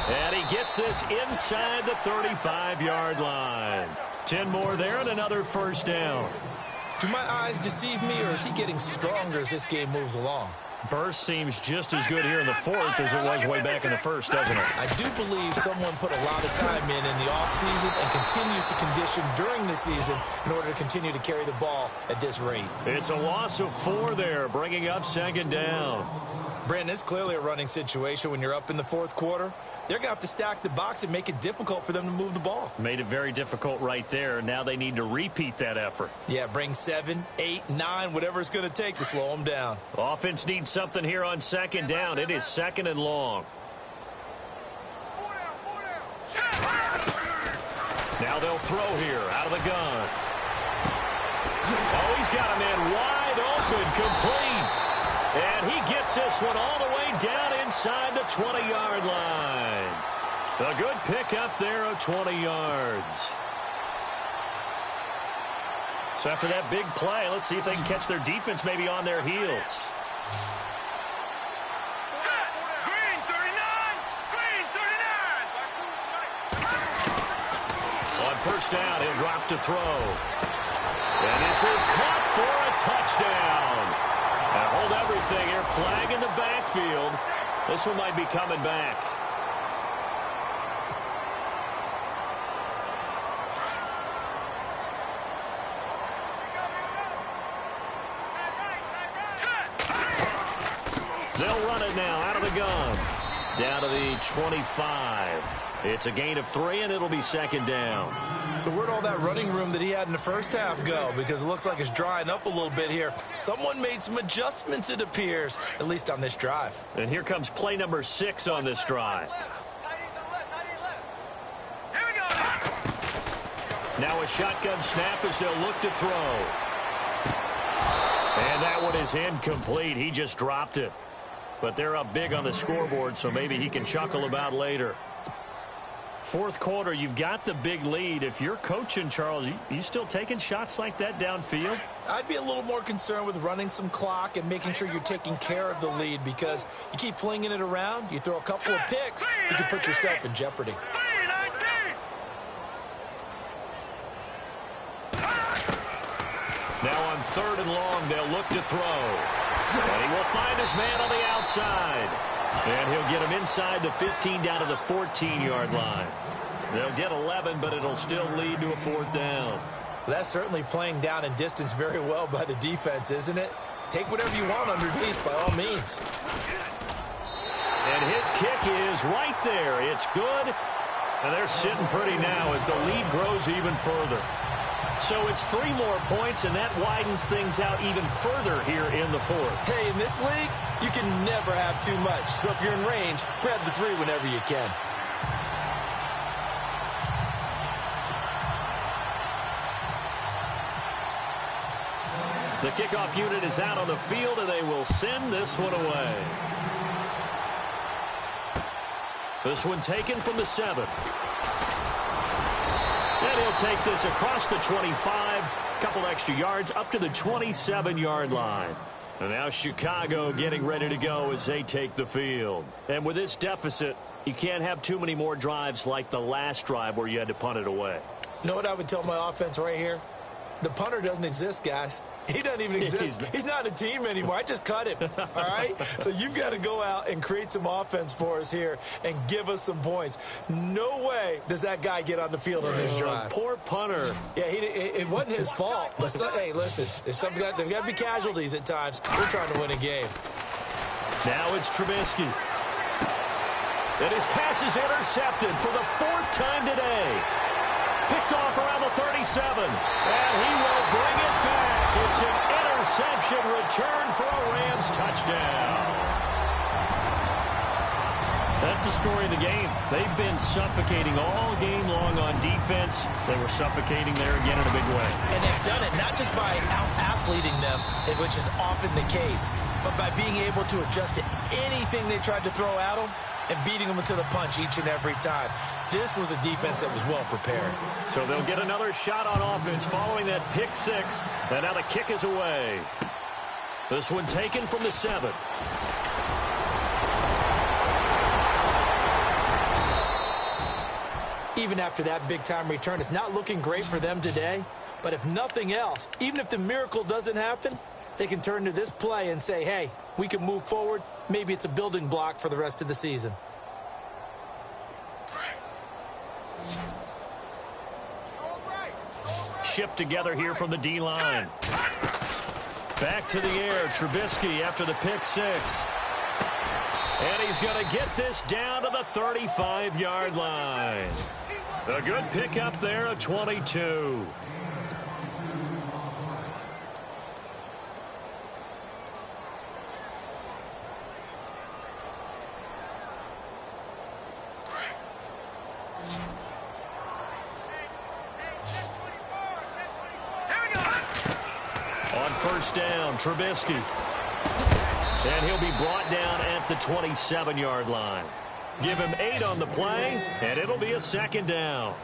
And he gets this inside the 35-yard line. 10 more there and another first down. Do my eyes deceive me, or is he getting stronger as this game moves along? Burst seems just as good here in the fourth as it was way back in the first, doesn't it? I do believe someone put a lot of time in the offseason and continues to condition during the season in order to continue to carry the ball at this rate. It's a loss of 4 there, bringing up second down. Brandon, it's clearly a running situation when you're up in the fourth quarter. They're going to have to stack the box and make it difficult for them to move the ball. Made it very difficult right there. Now they need to repeat that effort. Yeah, bring 7, 8, 9, whatever it's going to take to slow them down. Offense needs something here on second down. It is second and long. Now they'll throw here out of the gun. Oh, he's got a man wide open, complete. And he gets this one all the way down inside the 20-yard line. A good pickup there of 20 yards. So after that big play, let's see if they can catch their defense maybe on their heels. Green 39! Green 39! On first down, he'll drop to throw. And this is caught for a touchdown. And hold everything here. Flag in the backfield. This one might be coming back. They'll run it now out of the gun. Down to the 25. It's a gain of 3, and it'll be second down. So where'd all that running room that he had in the first half go? Because it looks like it's drying up a little bit here. Someone made some adjustments, it appears, at least on this drive. And here comes play number 6 on this drive. Here we go now. Now a shotgun snap as they'll look to throw. And that one is incomplete. He just dropped it. But they're up big on the scoreboard, so maybe he can chuckle about later. Fourth quarter, you've got the big lead. If you're coaching, Charles, you still taking shots like that downfield? I'd be a little more concerned with running some clock and making sure you're taking care of the lead, because you keep flinging it around, you throw a couple of picks, you can put yourself in jeopardy. Now on third and long, they'll look to throw. And he will find his man on the outside. And he'll get him inside the 15 down to the 14-yard line. They'll get 11, but it'll still lead to a fourth down. That's certainly playing down in distance very well by the defense, isn't it? Take whatever you want underneath, by all means. And his kick is right there. It's good. And they're sitting pretty now as the lead grows even further. So it's 3 more points, and that widens things out even further here in the fourth. Hey, in this league, you can never have too much. So if you're in range, grab the 3 whenever you can. The kickoff unit is out on the field, and they will send this one away. This one taken from the 7. And he'll take this across the 25, couple extra yards up to the 27-yard line. And now Chicago getting ready to go as they take the field. And with this deficit, you can't have too many more drives like the last drive where you had to punt it away. You know what I would tell my offense right here? The punter doesn't exist, guys. He doesn't even exist. He's not a team anymore. I just cut him, all right? So you've got to go out and create some offense for us here and give us some points. No way does that guy get on the field on this drive. Poor punter. Yeah, it wasn't his fault. But hey, listen, there's got to be casualties at times. We're trying to win a game. Now it's Trubisky. And his pass is intercepted for the 4th time today. Picked off around the 37. And he will bring it back. It's an interception return for a Rams touchdown. That's the story of the game. They've been suffocating all game long on defense. They were suffocating there again in a big way. And they've done it not just by out-athleting them, which is often the case, but by being able to adjust to anything they tried to throw at them and beating them into the punch each and every time. This was a defense that was well prepared. So they'll get another shot on offense following that pick 6. And now the kick is away. This one taken from the 7. Even after that big-time return, it's not looking great for them today. But if nothing else, even if the miracle doesn't happen, they can turn to this play and say, hey, we can move forward. Maybe it's a building block for the rest of the season. Shift together here from the D-line. Back to the air, Trubisky after the pick 6. And he's going to get this down to the 35-yard line. A good pickup there, a 22. First down, Trubisky. And he'll be brought down at the 27-yard line. Give him 8 on the play, and it'll be a 2nd down.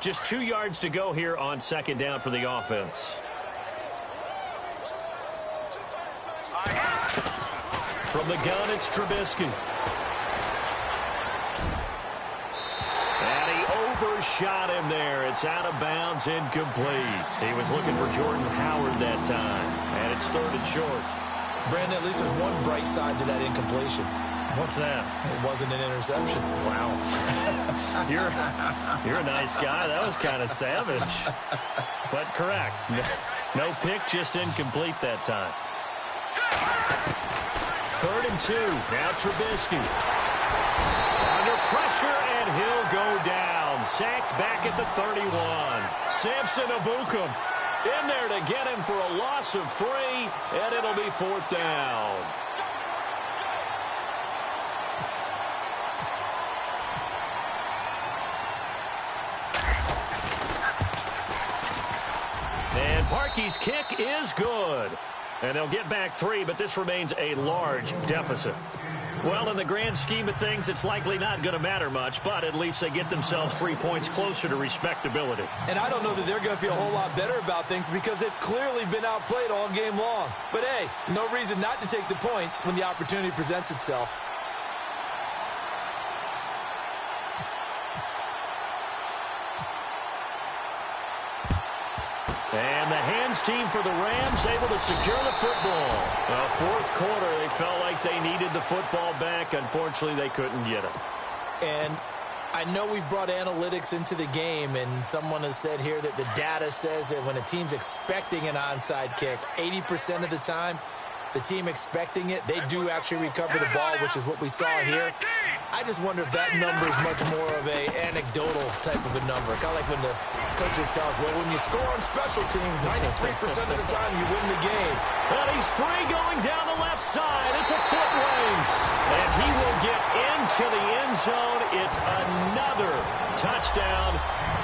Just 2 yards to go here on 2nd down for the offense. From the gun, it's Trubisky. Overshot him there. It's out of bounds, incomplete. He was looking for Jordan Howard that time, and it's 3rd and short. Brandon, at least there's one bright side to that incompletion. What's that? It wasn't an interception. Wow. You're a nice guy. That was kind of savage. But correct. No pick, just incomplete that time. 3rd and 2. Now Trubisky. Under pressure, and he'll go down. Sacked back at the 31. Samson Abukum in there to get him for a loss of 3, and it'll be 4th down. And Parkey's kick is good. And they'll get back 3, but this remains a large deficit. Well, in the grand scheme of things, it's likely not going to matter much, but at least they get themselves 3 points closer to respectability. And I don't know that they're going to feel a whole lot better about things because they've clearly been outplayed all game long. But, hey, no reason not to take the points when the opportunity presents itself. And the hands team for the Rams able to secure the football. 4th quarter, they felt like they needed the football back. Unfortunately, they couldn't get it. And I know we've brought analytics into the game, and someone has said here that the data says that when a team's expecting an onside kick, 80% of the time, the team expecting it, they do actually recover the ball, which is what we saw here. I just wonder if that number is much more of a anecdotal type of a number. Kind of like when the coaches tell us, well, when you score on special teams, 93% of the time you win the game. And he's free going down the left side. It's a foot race. And he will get into the end zone. It's another touchdown.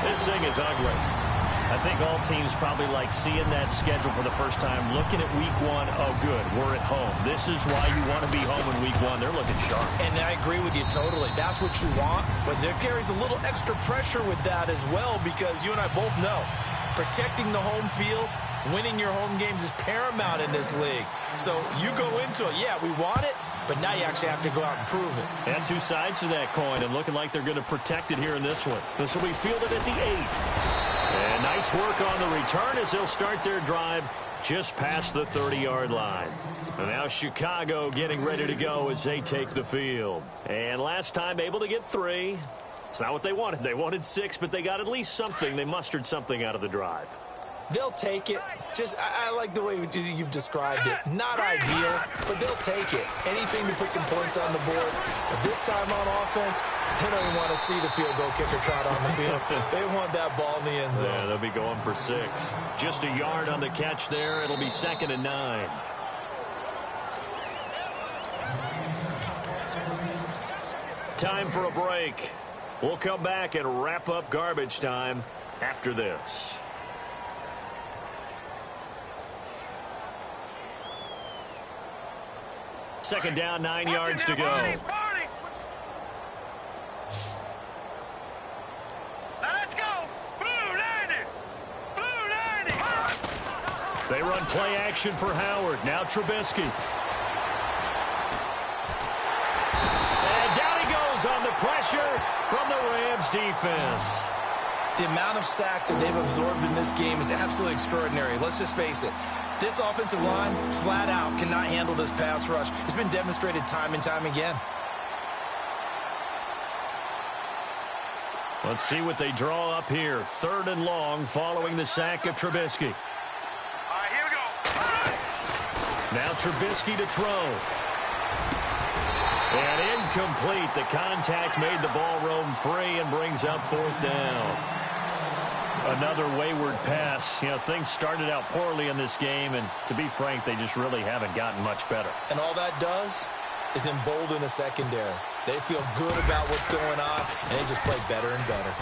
This thing is ugly. I think all teams probably like seeing that schedule for the first time, looking at week one. Oh, good, we're at home. This is why you want to be home in week one. They're looking sharp. And I agree with you totally. That's what you want, but there carries a little extra pressure with that as well, because you and I both know protecting the home field, winning your home games is paramount in this league. So you go into it, yeah, we want it, but now you actually have to go out and prove it. And two sides to that coin, and looking like they're going to protect it here in this one. This will be fielded at the 8. And nice work on the return as they'll start their drive just past the 30-yard line. And now Chicago getting ready to go as they take the field. And last time able to get 3. It's not what they wanted. They wanted 6, but they got at least something. They mustered something out of the drive. They'll take it. I like the way you've described it. Not ideal, but they'll take it. Anything to put some points on the board. But this time on offense, they don't even want to see the field goal kicker trot on the field. They want that ball in the end zone. Yeah, they'll be going for 6. Just a yard on the catch there. It'll be 2nd and 9. Time for a break. We'll come back and wrap up garbage time after this. Second down, 9 yards to go. Let's go. Blue 90. Blue 90. They run play action for Howard. Now Trubisky. And down he goes on the pressure from the Rams defense. The amount of sacks that they've absorbed in this game is absolutely extraordinary. Let's just face it. This offensive line, flat out, cannot handle this pass rush. It's been demonstrated time and time again. Let's see what they draw up here. 3rd and long following the sack of Trubisky. All right, here we go. Now Trubisky to throw. And incomplete. The contact made the ball roam free and brings up 4th down. Another wayward pass. You know, things started out poorly in this game, and to be frank, they just really haven't gotten much better. And all that does is embolden a secondary. They feel good about what's going on, and they just play better and better.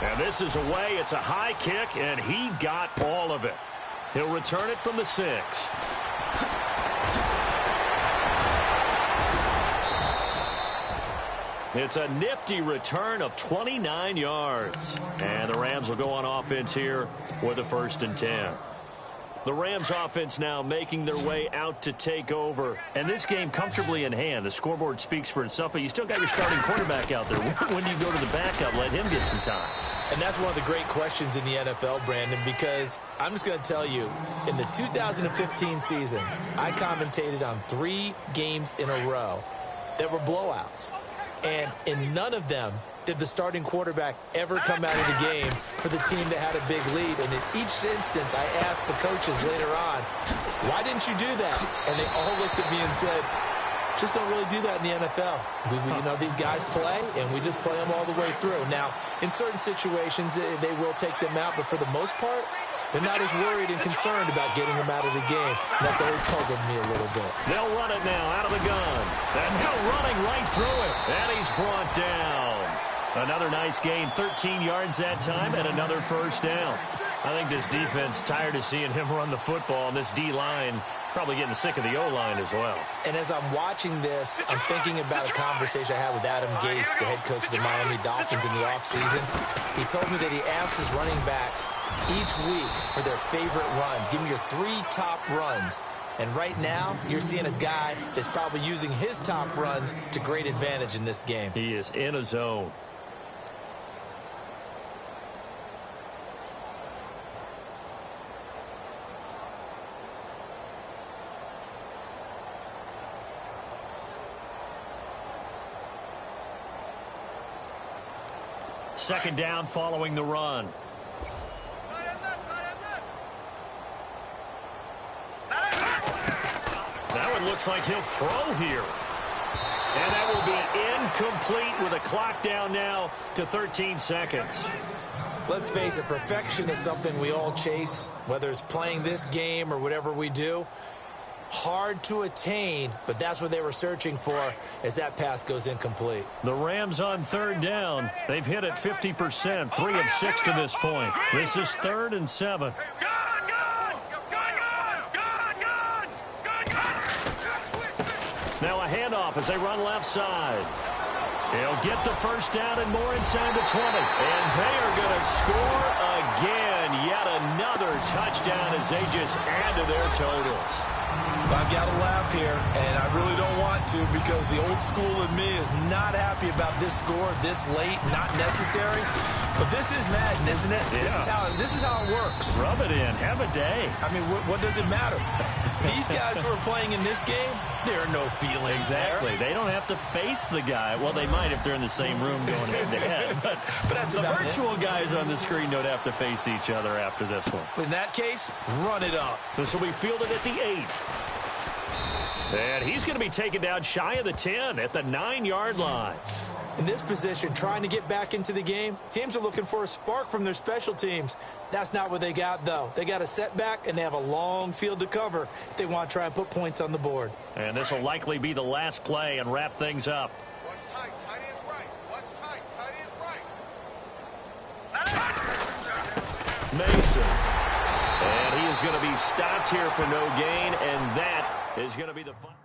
And this is away. It's a high kick, and he got all of it. He'll return it from the 6. It's a nifty return of 29 yards. And the Rams will go on offense here with a 1st and 10. The Rams offense now making their way out to take over. And this game comfortably in hand. The scoreboard speaks for itself, but you still got your starting quarterback out there. When do you go to the backup, let him get some time? And that's one of the great questions in the NFL, Brandon, because I'm just going to tell you, in the 2015 season, I commentated on 3 games in a row that were blowouts. And in none of them did the starting quarterback ever come out of the game for the team that had a big lead. And in each instance, I asked the coaches later on, why didn't you do that? And they all looked at me and said, just don't really do that in the NFL. You know, these guys play, and we just play them all the way through. Now, in certain situations, they will take them out, but for the most part, they're not as worried and concerned about getting them out of the game. And that's always puzzled me a little bit. They'll run it now out of the gun. And now running right through it. And he's brought down. Another nice gain, 13 yards that time, and another 1st down. I think this defense tired of seeing him run the football, and this D-line probably getting sick of the O-line as well. And as I'm watching this, I'm thinking about a conversation I had with Adam Gase, the head coach of the Miami Dolphins in the offseason. He told me that he asked his running backs each week for their favorite runs. Give me your 3 top runs. And right now, you're seeing a guy that's probably using his top runs to great advantage in this game. He is in a zone. Second down following the run. That one looks like he'll throw here. And that will be incomplete with a clock down now to 13 seconds. Let's face it, perfection is something we all chase, whether it's playing this game or whatever we do. Hard to attain, but that's what they were searching for as that pass goes incomplete. The Rams on third down. They've hit it 50%, 3 of 6 to this point. This is 3rd and 7. Now a handoff as they run left side. He'll get the first down and more inside the 20. And they are going to score again. Yet another touchdown as they just add to their totals. I've got to laugh here, and I really don't want to because the old school in me is not happy about this score this late, not necessary. But this is Madden, isn't it? Yeah. This is how it works. Rub it in. Have a day. I mean, what does it matter? These guys who are playing in this game, there are no feelings Exactly. there. They don't have to face the guy. Well, they might if they're in the same room going head-to-head. But that's the about virtual guys on the screen don't have to face each other after this one. In that case, run it up. This will be fielded at the 8. And he's going to be taken down shy of the 10 at the 9-yard line. In this position, trying to get back into the game, teams are looking for a spark from their special teams. That's not what they got, though. They got a setback, and they have a long field to cover if they want to try and put points on the board. And this will likely be the last play and wrap things up. Watch tight. Tight is right. Watch tight. Tight is right. Mason. And he is going to be stopped here for no gain, and that is going to be the final.